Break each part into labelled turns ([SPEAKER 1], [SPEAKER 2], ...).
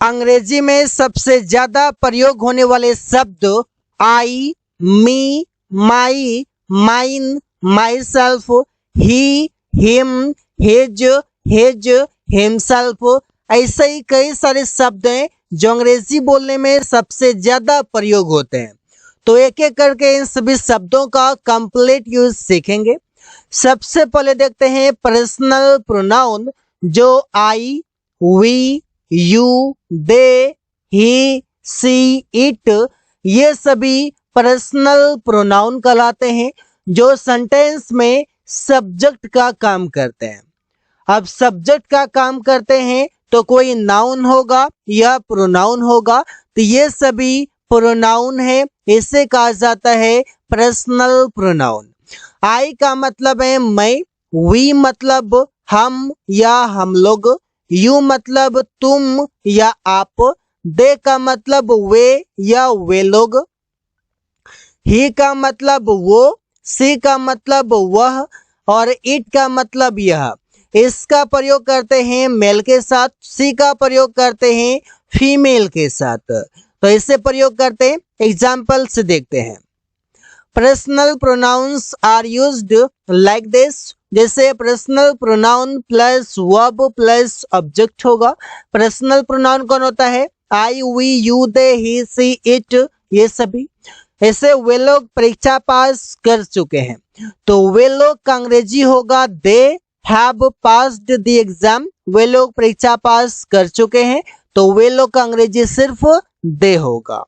[SPEAKER 1] अंग्रेजी में सबसे ज्यादा प्रयोग होने वाले शब्द I, me, my, mine, myself, he, him, his, his, himself, ऐसे ही कई सारे शब्द हैं जो अंग्रेजी बोलने में सबसे ज्यादा प्रयोग होते हैं। तो एक एक करके इन सभी शब्दों का कंप्लीट यूज सीखेंगे। सबसे पहले देखते हैं पर्सनल प्रोनाउन, जो I, we, you, they, he, she, it, ये सभी पर्सनल प्रोनाउन कहलाते हैं जो सेंटेंस में सब्जेक्ट का काम करते हैं। अब सब्जेक्ट का काम करते हैं तो कोई नाउन होगा या प्रोनाउन होगा, तो ये सभी प्रोनाउन है, इसे कहा जाता है पर्सनल प्रोनाउन। आई का मतलब है मैं, वी मतलब हम या हम लोग, यू मतलब तुम या आप, दे का मतलब वे या वे लोग, ही का मतलब वो, सी का मतलब वह, और इट का मतलब यह। इसका प्रयोग करते हैं मेल के साथ, सी का प्रयोग करते हैं फीमेल के साथ। तो इससे प्रयोग करते हैं, एग्जाम्पल से देखते हैं। Personal pronouns are used like this, जैसे personal pronoun plus verb plus object होगा। पर्सनल प्रोनाउन कौन होता है? I, we, you, they, he, she, it, ये सभी। ऐसे वे लोग परीक्षा पास कर चुके हैं, तो वे लोग का अंग्रेजी होगा they have passed the exam. वे लोग परीक्षा पास कर चुके हैं, तो वे लोग का अंग्रेजी सिर्फ दे होगा।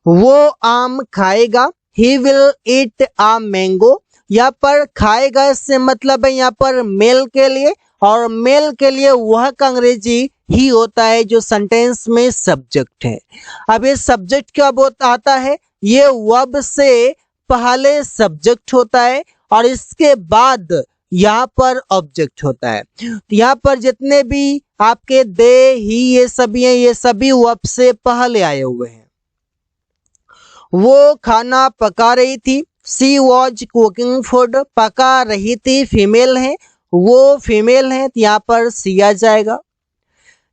[SPEAKER 1] वो आम खाएगा, he will eat uh mango. यहाँ पर खाएगा से मतलब है यहाँ पर मेल के लिए, और मेल के लिए वह का अंग्रेजी ही होता है जो सेंटेंस में सब्जेक्ट है। अब ये सब्जेक्ट क्या आता है? ये वर्ब से पहले सब्जेक्ट होता है और इसके बाद यहाँ पर ऑब्जेक्ट होता है। तो यहाँ पर जितने भी आपके दे, ही, ये सभी हैं, ये सभी वर्ब से पहले आए हुए हैं। वो खाना पका रही थी, सी वॉज कुकिंग फूड। पका रही थी फीमेल है, वो फीमेल है, तो यहाँ पर सी आ जाएगा।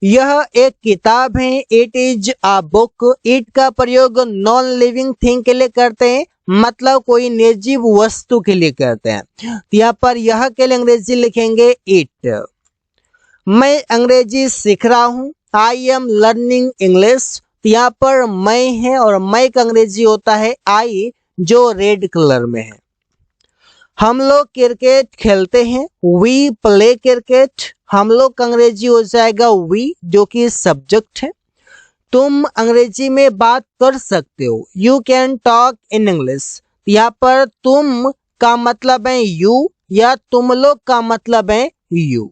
[SPEAKER 1] यह एक किताब है, it is a book. It का प्रयोग नॉन लिविंग थिंग के लिए करते हैं, मतलब कोई निर्जीव वस्तु के लिए करते हैं। तो यहाँ पर यह के लिए अंग्रेजी लिखेंगे इट। मैं अंग्रेजी सीख रहा हूँ, आई एम लर्निंग इंग्लिश। तो यहाँ पर मैं है और मैं का अंग्रेजी होता है आई, जो रेड कलर में है। हम लोग क्रिकेट खेलते हैं, वी प्ले क्रिकेट। हम लोग का अंग्रेजी हो जाएगा वी, जो कि सब्जेक्ट है। तुम अंग्रेजी में बात कर सकते हो, you can talk in English. यहाँ पर तुम का मतलब है यू या तुम लोग का मतलब है यू।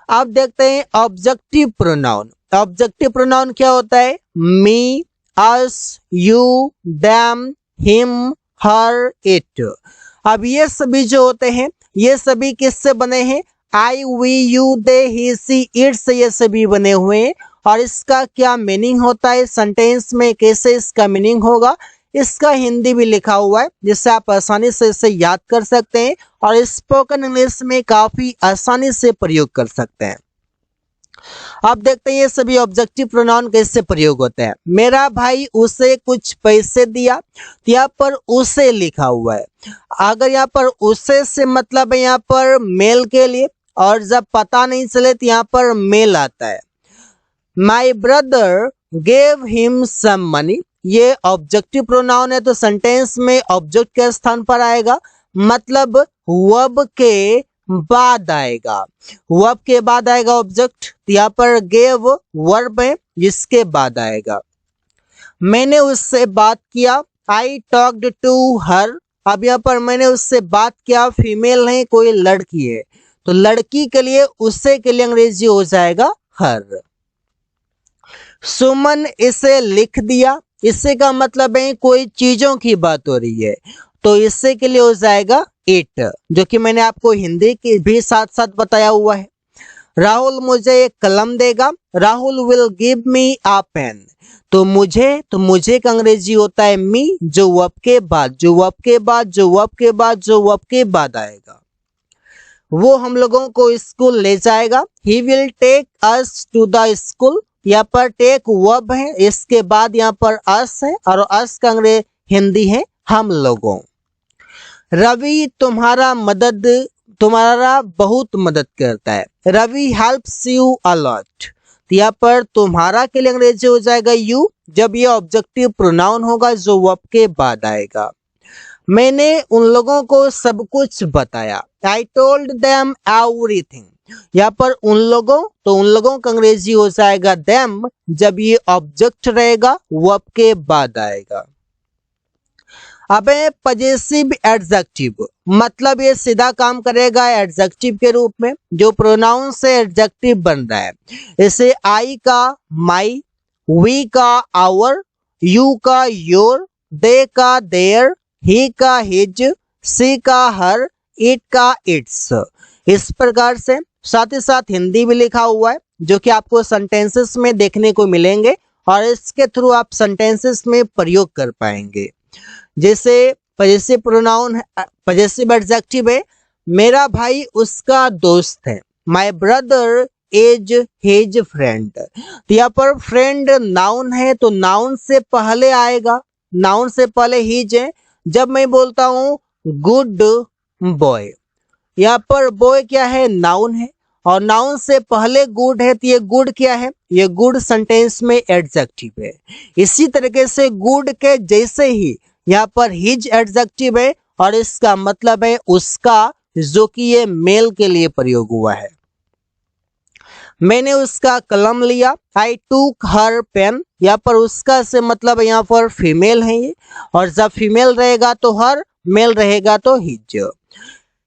[SPEAKER 1] अब देखते हैं ऑब्जेक्टिव प्रोनाउन। ऑब्जेक्टिव प्रोनाउन क्या होता है? Me, us, you, them, him, her, it. अब ये सभी जो होते हैं, ये सभी किससे बने हैं? I, we, you, they, he, she, it से ये सभी बने हुए हैं। और इसका क्या मीनिंग होता है सेंटेंस में, कैसे इसका मीनिंग होगा, इसका हिंदी भी लिखा हुआ है, जिससे आप आसानी से इसे याद कर सकते हैं और स्पोकन इंग्लिश में काफी आसानी से प्रयोग कर सकते हैं। अब देखते हैं ये सभी ऑब्जेक्टिव प्रोनाउन कैसे प्रयोग होते हैं। मेरा भाई उसे कुछ पैसे दिया, तो यहाँ पर उसे लिखा हुआ है। अगर यहाँ पर उसे से मतलब है यहाँ पर मेल के लिए, और जब पता नहीं चले तो यहाँ पर मेल आता है। My brother gave him some money, ये ऑब्जेक्टिव प्रोनाउन है, तो सेंटेंस में ऑब्जेक्ट के स्थान पर आएगा, मतलब वर्ब के बाद आएगा। वर्ब के बाद आएगा ऑब्जेक्ट, तो यहाँ पर गेव वर्ब है जिसके बाद आएगा। मैंने उससे बात किया, आई टॉक्ड टू हर। अब यहाँ पर मैंने उससे बात किया, फीमेल है, कोई लड़की है, तो लड़की के लिए उससे के लिए अंग्रेजी हो जाएगा हर। सुमन इसे लिख दिया, इससे का मतलब है कोई चीजों की बात हो रही है, तो इससे के लिए हो जाएगा इट, जो कि मैंने आपको हिंदी की भी साथ साथ बताया हुआ है। राहुल मुझे एक कलम देगा, Rahul will give me a pen. तो मुझे का अंग्रेजी होता है मी, जो वर्ब के बाद आएगा। वो हम लोगों को स्कूल ले जाएगा। He will take us to the school, यहाँ पर टेक वर्ब है, इसके बाद यहाँ पर अस है और अस का अंग्रेजी हिंदी है हम लोगों। रवि तुम्हारा बहुत मदद करता है। Ravi helps you a lot. तो यहाँ पर तुम्हारा के लिए अंग्रेजी हो जाएगा यू, जब ये ऑब्जेक्टिव प्रोनाउन होगा जो वर्ब के बाद आएगा। मैंने उन लोगों को सब कुछ बताया। I told them everything. यहाँ पर उन लोगों का अंग्रेजी हो जाएगा देम, जब ये ऑब्जेक्ट रहेगा वर्ब के बाद आएगा। अब पजेसिव एडजेक्टिव, मतलब ये सीधा काम करेगा एडजेक्टिव के रूप में, जो प्रोनाउन से एडजेक्टिव बन रहा है। इसे आई का माई, वी का आवर, यू का योर, दे का देयर, ही का हिज, सी का हर, इट का इट्स, इस प्रकार से। साथ ही साथ हिंदी भी लिखा हुआ है जो कि आपको सेंटेंसेस में देखने को मिलेंगे और इसके थ्रू आप सेंटेंसेस में प्रयोग कर पाएंगे। जैसे पजेसिव प्रोनाउन, पजेसिव एडजेक्टिव है, मेरा भाई उसका दोस्त है। My brother is his friend. तो यहाँ पर फ्रेंड नाउन है तो नाउन से पहले आएगा, नाउन से पहले हिज है। जब मैं बोलता हूँ गुड बॉय, यहाँ पर बॉय क्या है, नाउन है और नाउन से पहले गुड है, तो ये गुड क्या है, ये गुड सेंटेंस में एडजेक्टिव है। इसी तरीके से गुड के जैसे ही यहाँ पर हिज एडजेक्टिव है और इसका मतलब है उसका, जो कि ये मेल के लिए प्रयोग हुआ है। मैंने उसका कलम लिया। आई टूक हर पेन, यहाँ पर उसका से मतलब यहाँ पर फीमेल है ये, और जब फीमेल रहेगा तो हर, मेल रहेगा तो हिज।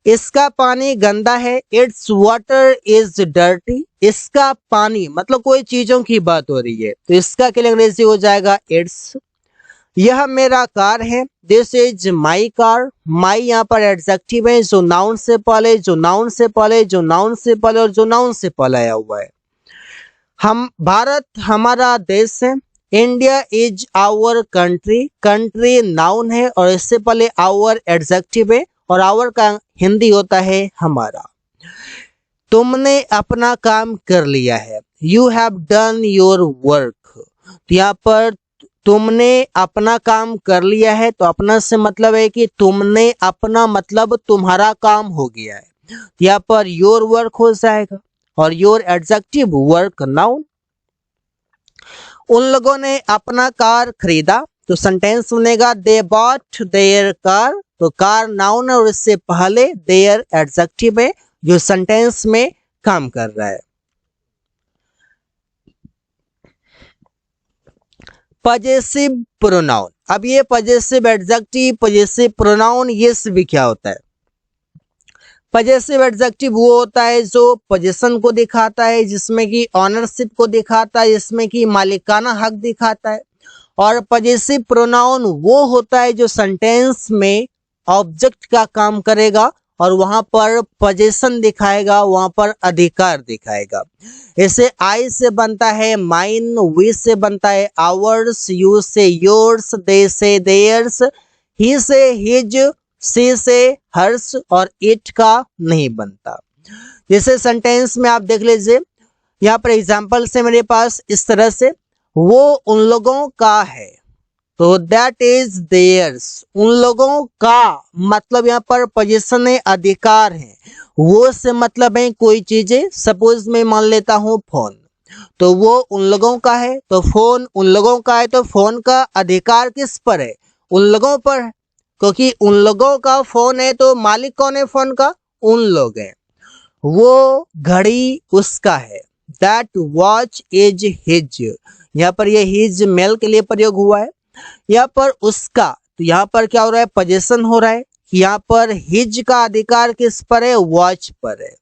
[SPEAKER 1] इसका पानी गंदा है। It's water is dirty. इसका पानी मतलब कोई चीजों की बात हो रही है तो इसका के लिए अंग्रेजी हो जाएगा इट्स। यह मेरा कार है। This is my car. My यहाँ पर एडजेक्टिव है जो नाउन से पहले, जो नाउन से पहले, जो नाउन से पहले और जो नाउन से पहले आया हुआ है। हम, भारत हमारा देश है। India is our country. Country noun है और इससे पहले आवर एडजेक्टिव है और आवर का हिंदी होता है हमारा। तुमने अपना काम कर लिया है। You have done your work. तो यहाँ पर तुमने अपना काम कर लिया है, तो अपना से मतलब है कि तुमने अपना मतलब तुम्हारा काम हो गया है। तो यहाँ पर योर वर्क हो जाएगा और योर एडजेक्टिव, वर्क नाउन। उन लोगों ने अपना कार खरीदा, तो सेंटेंस बनेगा दे बॉट देयर कार। तो कार नाउन है और इससे पहले देयर एडजेक्टिव है जो सेंटेंस में काम कर रहा है। पजेसिव प्रोनाउन, अब ये पजेसिव एडजेक्टिव, पजेसिव प्रोनाउन, ये भी क्या होता है। पजेसिव एडजेक्टिव वो होता है जो पोजीशन को दिखाता है, जिसमें कि ऑनरशिप को दिखाता है, जिसमें कि मालिकाना हक दिखाता है। और पजेसिव प्रोनाउन वो होता है जो सेंटेंस में ऑब्जेक्ट का काम करेगा और वहां पर पोजीशन दिखाएगा, वहां पर अधिकार दिखाएगा। इसे आई से बनता है माइन, वी से बनता है आवर्स, यू से योर्स, दे से देयर्स, ही से हिज, सी से हर्ष और इट का नहीं बनता। जैसे सेंटेंस में आप देख लीजिए, यहाँ पर एग्जाम्पल से मेरे पास इस तरह से, वो उन लोगों का है, तो दैट इज देयर्स। उन लोगों का मतलब यहाँ पर पोजीशन है, अधिकार है। वो से मतलब है कोई चीजें, सपोज मैं मान लेता हूँ फोन, तो वो उन लोगों का है, तो फोन उन लोगों का है, तो फोन का अधिकार किस पर है, उन लोगों पर है, क्योंकि उन लोगों का फोन है तो मालिक कौन है फोन का, उन लोग हैं। वो घड़ी उसका है, दैट वॉच इज हिज। यहाँ पर ये हिज मेल के लिए प्रयोग हुआ है। यहाँ पर उसका, तो यहाँ पर क्या हो रहा है, पोजीशन हो रहा है। यहाँ पर हिज का अधिकार किस पर है, वॉच पर है।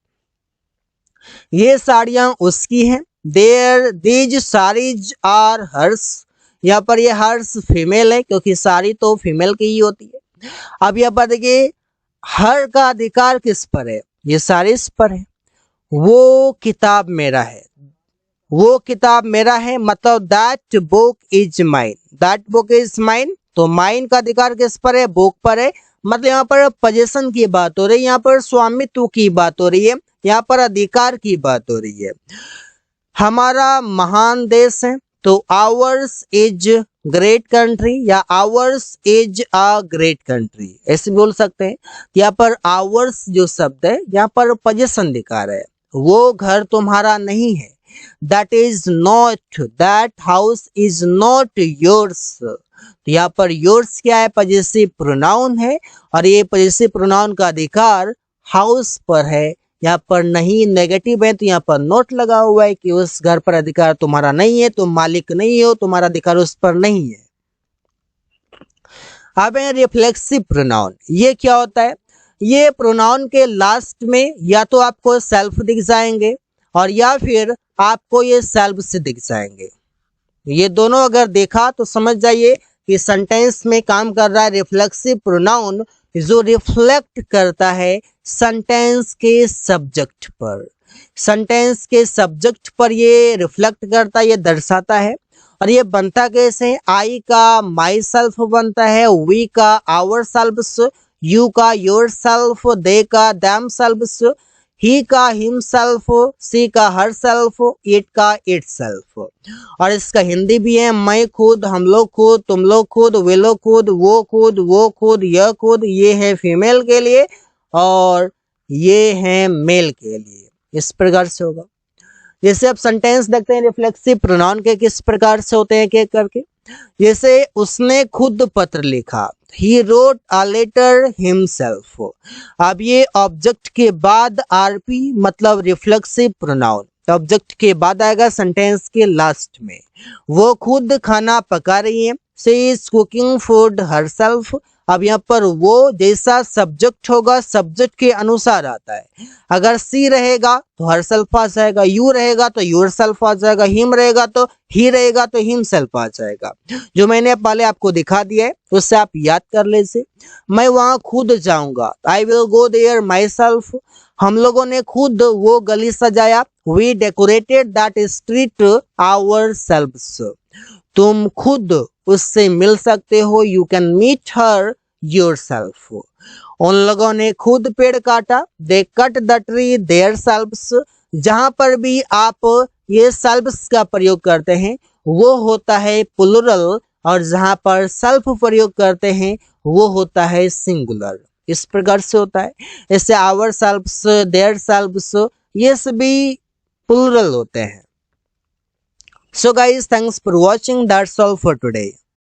[SPEAKER 1] ये साड़ियां उसकी हैं। There these saris are hers. यहाँ पर ये हर्स फीमेल है क्योंकि साड़ी तो फीमेल की ही होती है। अब यहाँ पर देखिए, हर का अधिकार किस पर है, ये साड़ीज पर है। वो किताब मेरा है, वो किताब मेरा है, मतलब that book is mine, that book is mine. तो माइन का अधिकार किस पर है, बुक पर है, मतलब यहाँ पर पोजीशन की बात हो रही है, यहाँ पर स्वामित्व की बात हो रही है, यहाँ पर अधिकार की बात हो रही है। हमारा महान देश है, तो आवर्स इज ग्रेट कंट्री या hours is a great country ऐसे बोल सकते हैं। यहाँ पर आवर्स जो शब्द है यहाँ पर पोजीशन दिखा रहा है, वो घर तुम्हारा नहीं है, that is not, that house is not yours. तो यहाँ पर योर्स क्या है, पॉजेसिव प्रोनाउन है, और ये पॉजेसिव प्रोनाउन का अधिकार हाउस पर है, यहाँ पर नहीं नेगेटिव है, तो यहाँ पर नोट लगा हुआ है कि उस घर पर अधिकार तुम्हारा नहीं है, तुम मालिक नहीं हो, तुम्हारा अधिकार उस पर नहीं है। अब है रिफ्लेक्सिव प्रोनाउन, ये क्या होता है, ये प्रोनाउन के लास्ट में या तो आपको सेल्फ दिख जाएंगे और या फिर आपको ये सेल्फ से दिख जाएंगे। ये दोनों अगर देखा तो समझ जाइए कि सेंटेंस में काम कर रहा है रिफ्लेक्सिव प्रोनाउन, जो रिफ्लेक्ट करता है सेंटेंस के सब्जेक्ट पर। सेंटेंस के सब्जेक्ट पर ये रिफ्लेक्ट करता है, ये दर्शाता है। और ये बनता कैसे, आई का माई सेल्फ बनता है, वी का आवर सेल्फ्स, यू का योर सेल्फ, दे का दैम सेल्फ्स, ही का हिम सेल्फ, सी का हर सेल्फ, इट का इट सेल्फ। और इसका हिंदी भी है, मैं खुद, हम लोग खुद, तुम लोग खुद, वे लोग खुद, वो खुद, वो खुद, यह खुद। ये है फीमेल के लिए और ये है मेल के लिए। इस प्रकार से होगा। जैसे आप सेंटेंस देखते हैं रिफ्लेक्सिव प्रोनाउन के किस प्रकार से होते हैं एक एक करके। जैसे उसने खुद पत्र लिखा, he wrote a letter himself. अब ये ऑब्जेक्ट के बाद आरपी मतलब रिफ्लेक्सिव प्रोनाउन, ऑब्जेक्ट के बाद आएगा सेंटेंस के लास्ट में। वो खुद खाना पका रही है, she is cooking food herself. अब यहाँ पर वो जैसा सब्जेक्ट होगा सब्जेक्ट के अनुसार आता है। अगर सी रहेगा तो हरसेल्फ आ जाएगा, यू रहेगा तो योर सेल्फ आ जाएगा, हिम रहेगा तो ही रहेगा तो हिम सेल्फ आ जाएगा। जो मैंने पहले आपको दिखा दिया है उससे आप याद कर लीजिए। मैं वहां खुद जाऊंगा, I will go there myself. हम लोगों ने खुद वो गली सजाया, we decorated that street ourselves. तुम खुद उससे मिल सकते हो, you can meet her yourself. उन लोगों ने खुद पेड़ काटा, they cut the tree theirselves. जहां पर भी आप ये सेल्व्स का प्रयोग करते हैं वो होता है प्लुरल, और जहां पर सेल्फ प्रयोग करते हैं वो होता है सिंगुलर। इस प्रकार से होता है। जैसे आवर सेल्व्स, देयर सेल्व्स, ये सभी प्लुरल होते हैं। So guys, thanks for watching. That's all for today.